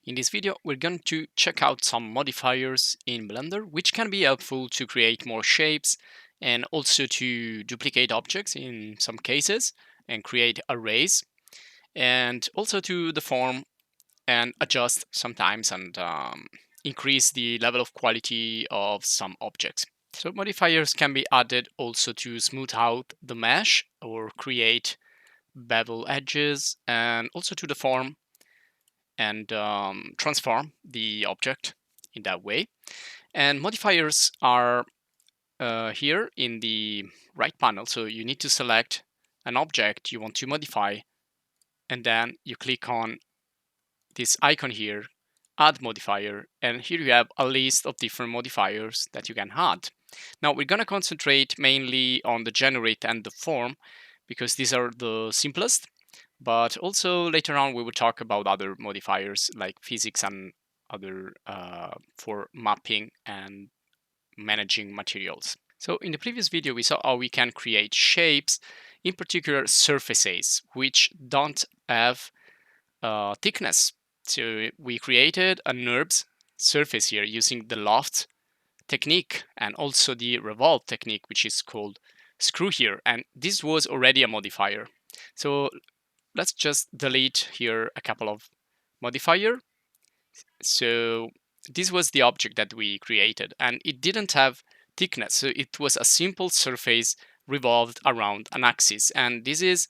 In this video, we're going to check out some modifiers in Blender, which can be helpful to create more shapes and also to duplicate objects in some cases and create arrays, and also to deform and adjust sometimes and increase the level of quality of some objects. So modifiers can be added also to smooth out the mesh or create bevel edges, and also to deform and transform the object in that way. And modifiers are here in the right panel. So you need to select an object you want to modify, and then you click on this icon here, add modifier, and here you have a list of different modifiers that you can add. Now we're going to concentrate mainly on the generate and the form because these are the simplest, but also later on we will talk about other modifiers like physics and other for mapping and managing materials. So in the previous video we saw how we can create shapes, in particular surfaces, which don't have thickness. So we created a NURBS surface here using the loft technique and also the revolve technique, which is called screw here, and this was already a modifier. So let's just delete here a couple of modifier. So this was the object that we created, and it didn't have thickness, so it was a simple surface revolved around an axis. And this is,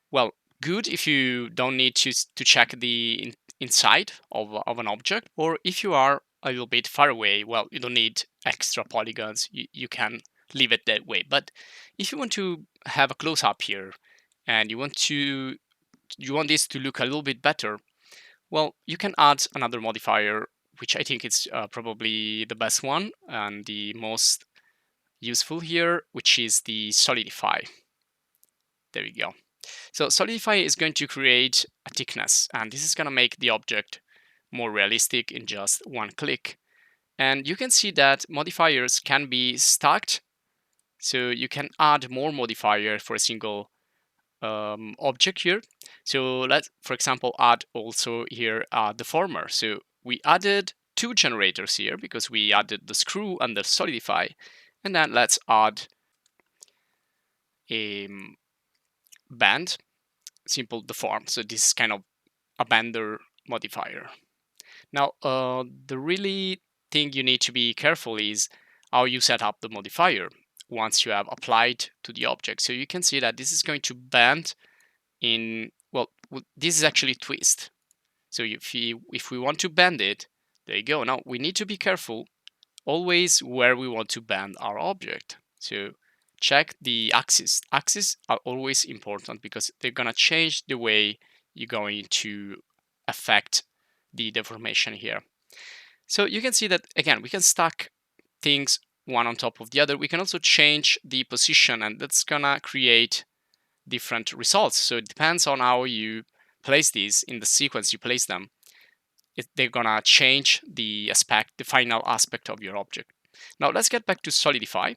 well, good if you don't need to check the inside of an object, or if you are a little bit far away, well, you don't need extra polygons, you can leave it that way. But if you want to have a close-up here and you want this to look a little bit better, well, you can add another modifier, which I think is probably the best one and the most useful here, which is the Solidify. There you go. So Solidify is going to create a thickness, and this is going to make the object more realistic in just one click. And you can see that modifiers can be stacked, so you can add more modifier for a single object here. So let's, for example, add also here a deformer. So we added two generators here because we added the screw and the Solidify. And then let's add a band, simple deform. So this is kind of a bender modifier. Now, the really thing you need to be careful is how you set up the modifier once you have applied to the object. So you can see that this is going to bend in, well, this is actually twist. So if we want to bend it, there you go. Now we need to be careful always where we want to bend our object. So check the axis. Axes are always important because they're gonna change the way you're going to affect the deformation here. So you can see that, again, we can stack things one on top of the other. We can also change the position, and that's gonna create different results. So it depends on how you place these in the sequence you place them. They're gonna change the final aspect of your object. Now let's get back to Solidify,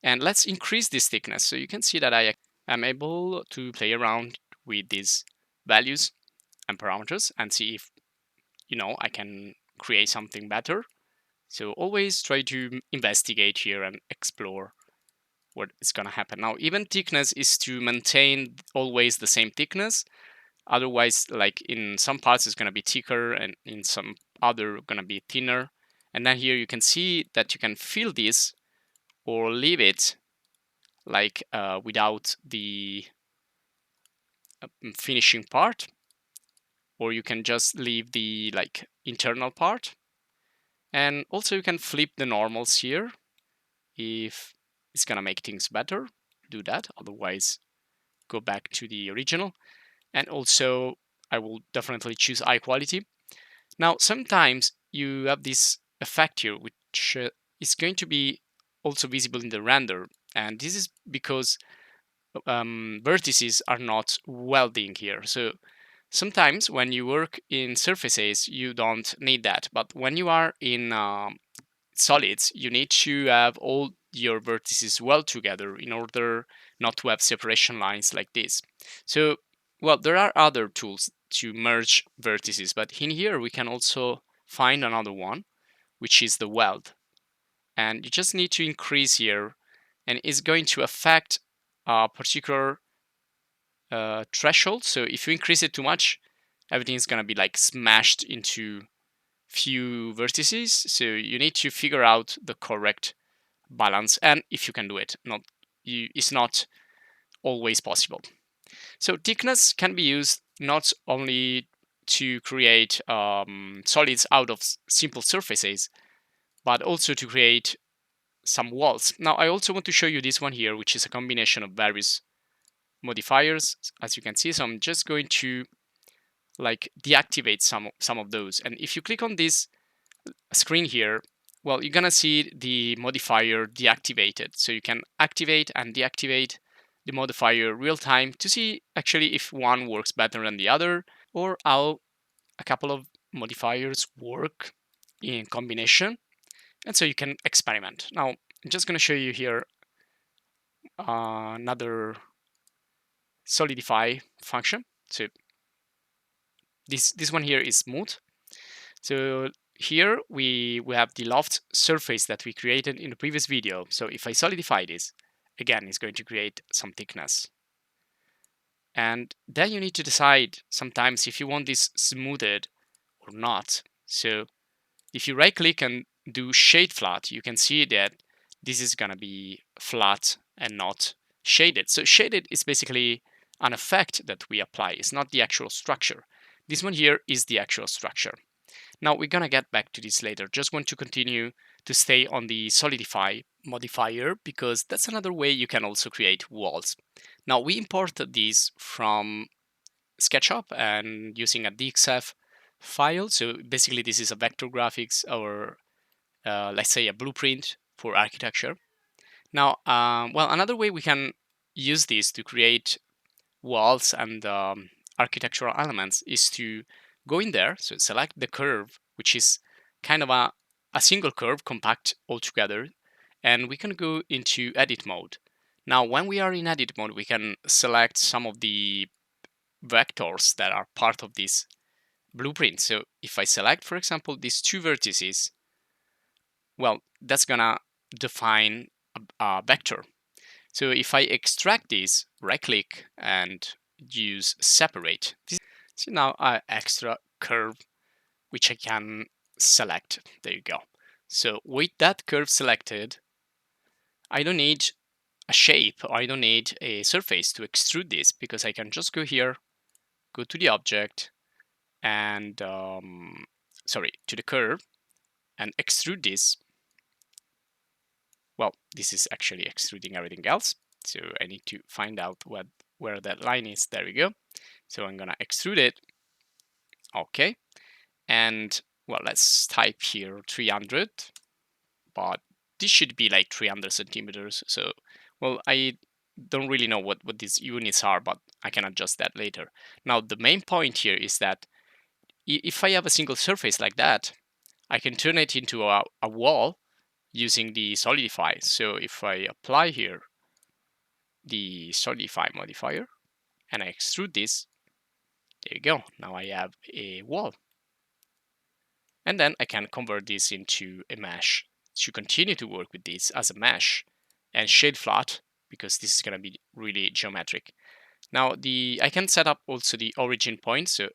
and let's increase this thickness. So you can see that I am able to play around with these values and parameters and see if, I can create something better. So always try to investigate here and explore what is going to happen. Now, even thickness is to maintain always the same thickness. Otherwise, like in some parts, it's going to be thicker, and in some other, going to be thinner. And then here you can see that you can fill this or leave it like without the finishing part, or you can just leave the like internal part. And also you can flip the normals here if it's gonna make things better. Do that, otherwise go back to the original. And also I will definitely choose high quality. Now sometimes you have this effect here which is going to be also visible in the render, and this is because vertices are not welding here. So sometimes when you work in surfaces you don't need that, but when you are in solids you need to have all your vertices well together in order not to have separation lines like this. So, well, there are other tools to merge vertices, but in here we can also find another one, which is the weld. And you just need to increase here, and it's going to affect a particular threshold. So if you increase it too much, everything is going to be like smashed into few vertices. So you need to figure out the correct balance, and if you can do it, it's not always possible. So thickness can be used not only to create solids out of simple surfaces, but also to create some walls. Now I also want to show you this one here, which is a combination of various modifiers, as you can see. So I'm just going to like deactivate some of those. And if you click on this screen here, well, you're gonna see the modifier deactivated. So you can activate and deactivate the modifier real time to see actually if one works better than the other, or how a couple of modifiers work in combination. And so you can experiment. Now, I'm just gonna show you here another Solidify function. So this one here is smooth. So here we have the loft surface that we created in the previous video. So if I solidify this, again, it's going to create some thickness. And then you need to decide sometimes if you want this smoothed or not. So if you right click and do shade flat, you can see that this is gonna be flat and not shaded. So shaded is basically an effect that we apply. It's not the actual structure. This one here is the actual structure. Now we're gonna get back to this later. Just want to continue to stay on the Solidify modifier because that's another way you can also create walls. Now we imported these from SketchUp and using a DXF file. So basically this is a vector graphics or let's say a blueprint for architecture. Now, well, another way we can use this to create walls and architectural elements is to go in there. So select the curve, which is kind of a single curve, compact all together, and we can go into edit mode. Now, when we are in edit mode, we can select some of the vectors that are part of this blueprint. So if I select, for example, these two vertices, well, that's gonna define a vector. So if I extract this, right click and use separate. So now I extra curve, which I can select. There you go. So with that curve selected, I don't need a shape, or I don't need a surface to extrude this because I can just go here, go to the object, and to the curve, and extrude this. Well, this is actually extruding everything else. So I need to find out where that line is. There we go. So I'm gonna extrude it. Okay. And well, let's type here 300, but this should be like 300 centimeters. So, well, I don't really know what these units are, but I can adjust that later. Now, the main point here is that if I have a single surface like that, I can turn it into a wall using the Solidify. So if I apply here the Solidify modifier and I extrude this, there you go. Now I have a wall. And then I can convert this into a mesh to continue to work with this as a mesh and shade flat because this is going to be really geometric. Now I can set up also the origin point, so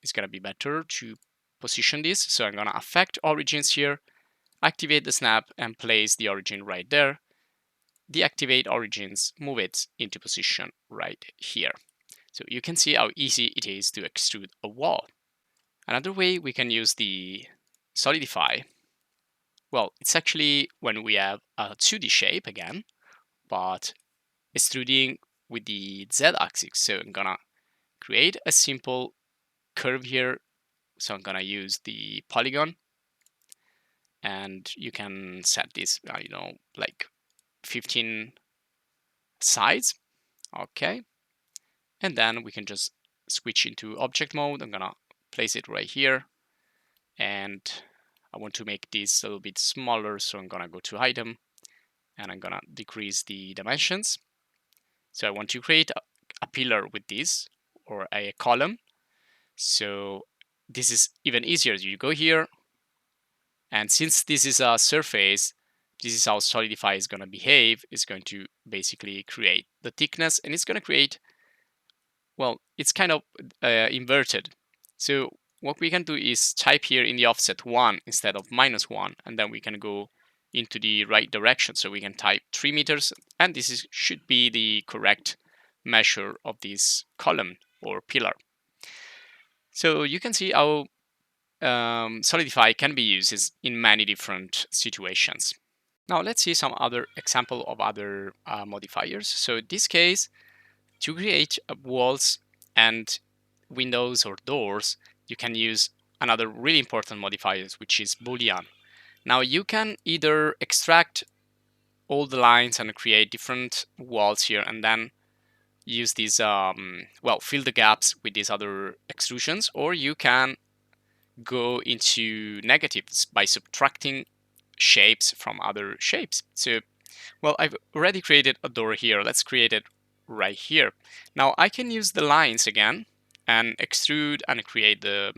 it's going to be better to position this. So I'm going to affect origins here, activate the snap and place the origin right there. Deactivate origins, move it into position right here. So you can see how easy it is to extrude a wall. Another way we can use the Solidify, well, it's actually when we have a 2D shape again, but extruding with the Z-axis. So I'm gonna create a simple curve here. So I'm gonna use the polygon, and you can set this, like 15 sides. Okay, and then we can just switch into object mode. I'm gonna place it right here, and I want to make this a little bit smaller, so I'm gonna go to item and I'm gonna decrease the dimensions. So I want to create a pillar with this or a column. So this is even easier. You go here, and since this is a surface, this is how Solidify is going to behave. It's going to basically create the thickness, and it's going to create, well, it's kind of inverted. So what we can do is type here in the offset 1 instead of -1, and then we can go into the right direction. So we can type 3 meters, and this should be the correct measure of this column or pillar. So you can see how Solidify can be used in many different situations. Now let's see some other example of other modifiers. So in this case, to create walls and windows or doors, you can use another really important modifier, which is Boolean. Now you can either extract all the lines and create different walls here, and then use these, fill the gaps with these other extrusions, or you can go into negatives by subtracting shapes from other shapes. So, well, I've already created a door here. Let's create it right here. Now I can use the lines again and extrude and create the